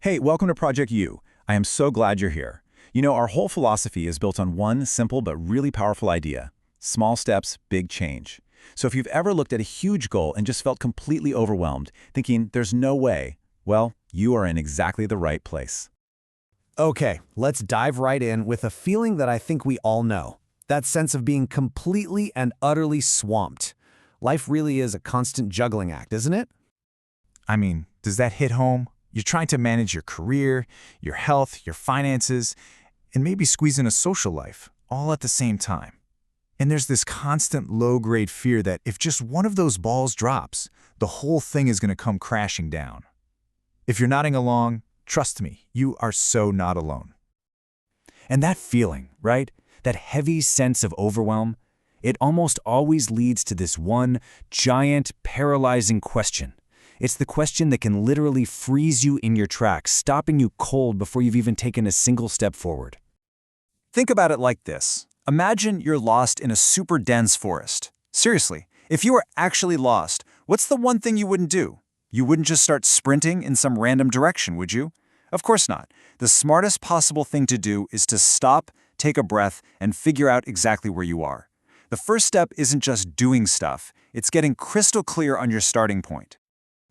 Hey, welcome to Project U. I am so glad you're here. You know, our whole philosophy is built on one simple but really powerful idea. Small steps, big change. So if you've ever looked at a huge goal and just felt completely overwhelmed, thinking there's no way, well, you are in exactly the right place. Okay, let's dive right in with a feeling that I think we all know. That sense of being completely and utterly swamped. Life really is a constant juggling act, isn't it? I mean, does that hit home? You're trying to manage your career, your health, your finances, and maybe squeeze in a social life, all at the same time. And there's this constant low-grade fear that if just one of those balls drops, the whole thing is going to come crashing down. If you're nodding along, trust me, you are so not alone. And that feeling, right? That heavy sense of overwhelm, it almost always leads to this one giant, paralyzing question. It's the question that can literally freeze you in your tracks, stopping you cold before you've even taken a single step forward. Think about it like this. Imagine you're lost in a super dense forest. Seriously, if you were actually lost, what's the one thing you wouldn't do? You wouldn't just start sprinting in some random direction, would you? Of course not. The smartest possible thing to do is to stop, take a breath, and figure out exactly where you are. The first step isn't just doing stuff, it's getting crystal clear on your starting point.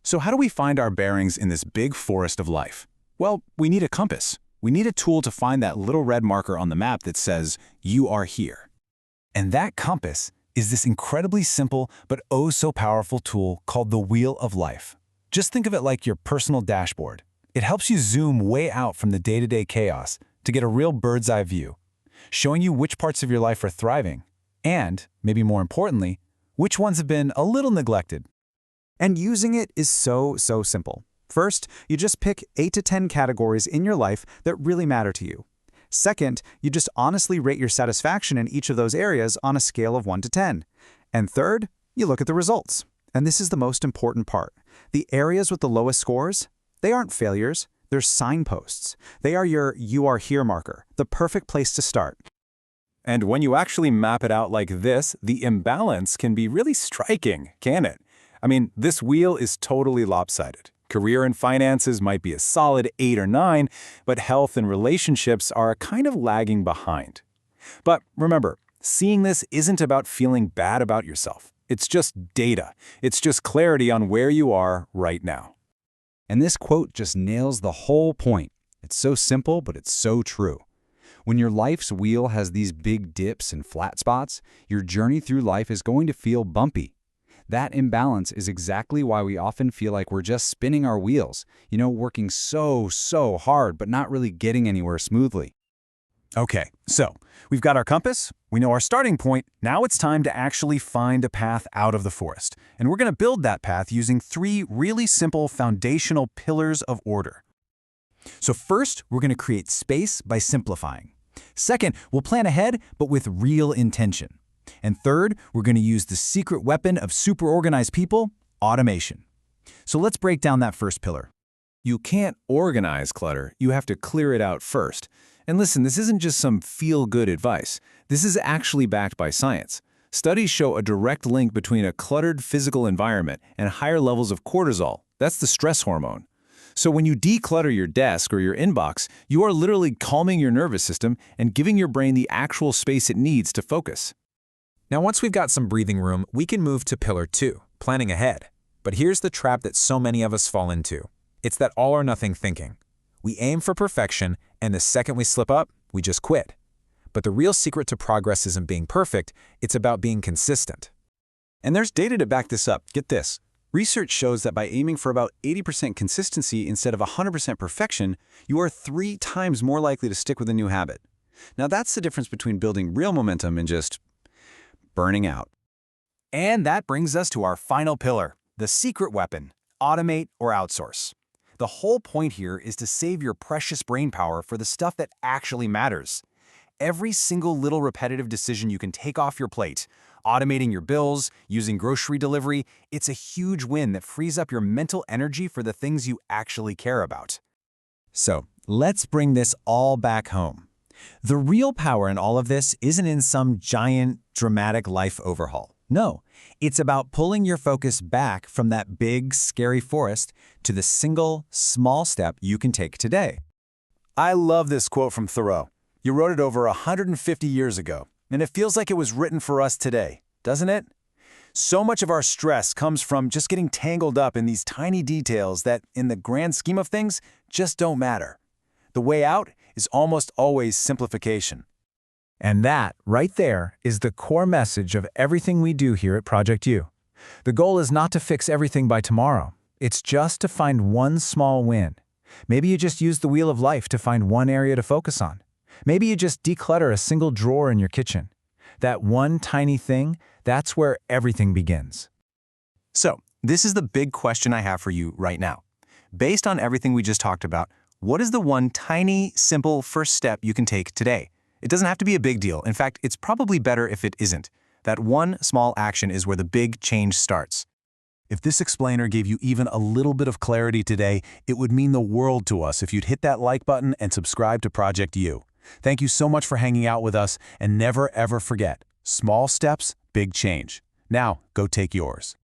So how do we find our bearings in this big forest of life? Well, we need a compass. We need a tool to find that little red marker on the map that says, you are here. And that compass is this incredibly simple but oh so powerful tool called the Wheel of Life. Just think of it like your personal dashboard. It helps you zoom way out from the day-to-day chaos to get a real bird's eye view, showing you which parts of your life are thriving, and, maybe more importantly, which ones have been a little neglected. And using it is so simple. First, you just pick 8 to 10 categories in your life that really matter to you. Second, you just honestly rate your satisfaction in each of those areas on a scale of 1 to 10. And third, you look at the results. And this is the most important part. The areas with the lowest scores, they aren't failures, they're signposts. They are your "you are here" marker, the perfect place to start. And when you actually map it out like this, the imbalance can be really striking, can it? I mean, this wheel is totally lopsided. Career and finances might be a solid 8 or 9, but health and relationships are kind of lagging behind. But remember, seeing this isn't about feeling bad about yourself. It's just data. It's just clarity on where you are right now. And this quote just nails the whole point. It's so simple, but it's so true. When your life's wheel has these big dips and flat spots, your journey through life is going to feel bumpy. That imbalance is exactly why we often feel like we're just spinning our wheels, working so hard, but not really getting anywhere smoothly. Okay, so we've got our compass, we know our starting point, now it's time to actually find a path out of the forest. And we're going to build that path using 3 really simple foundational pillars of order. So first, we're going to create space by simplifying. Second, we'll plan ahead, but with real intention. And third, we're going to use the secret weapon of super organized people, automation. So let's break down that first pillar. You can't organize clutter, you have to clear it out first. And listen, this isn't just some feel-good advice. This is actually backed by science. Studies show a direct link between a cluttered physical environment and higher levels of cortisol. That's the stress hormone. So when you declutter your desk or your inbox, you are literally calming your nervous system and giving your brain the actual space it needs to focus. Now, once we've got some breathing room, we can move to pillar 2, planning ahead. But here's the trap that so many of us fall into. It's that all or nothing thinking. We aim for perfection, and the second we slip up, we just quit. But the real secret to progress isn't being perfect, it's about being consistent. And there's data to back this up. Get this. Research shows that by aiming for about 80% consistency instead of 100% perfection, you are 3 times more likely to stick with a new habit. Now that's the difference between building real momentum and just burning out. And that brings us to our final pillar, the secret weapon, automate or outsource. The whole point here is to save your precious brain power for the stuff that actually matters. Every single little repetitive decision you can take off your plate, automating your bills, using grocery delivery, it's a huge win that frees up your mental energy for the things you actually care about. So let's bring this all back home. The real power in all of this isn't in some giant, dramatic life overhaul. No, it's about pulling your focus back from that big, scary forest to the single, small step you can take today. I love this quote from Thoreau. You wrote it over 150 years ago, and it feels like it was written for us today, doesn't it? So much of our stress comes from just getting tangled up in these tiny details that, in the grand scheme of things, just don't matter. The way out is almost always simplification. And that, right there, is the core message of everything we do here at Project U. The goal is not to fix everything by tomorrow. It's just to find one small win. Maybe you just use the wheel of life to find one area to focus on. Maybe you just declutter a single drawer in your kitchen. That one tiny thing, that's where everything begins. So, this is the big question I have for you right now. Based on everything we just talked about, what is the one tiny, simple first step you can take today? It doesn't have to be a big deal. In fact, it's probably better if it isn't. That one small action is where the big change starts. If this explainer gave you even a little bit of clarity today, it would mean the world to us if you'd hit that like button and subscribe to Project U. Thank you so much for hanging out with us, and never ever forget, small steps, big change. Now, go take yours.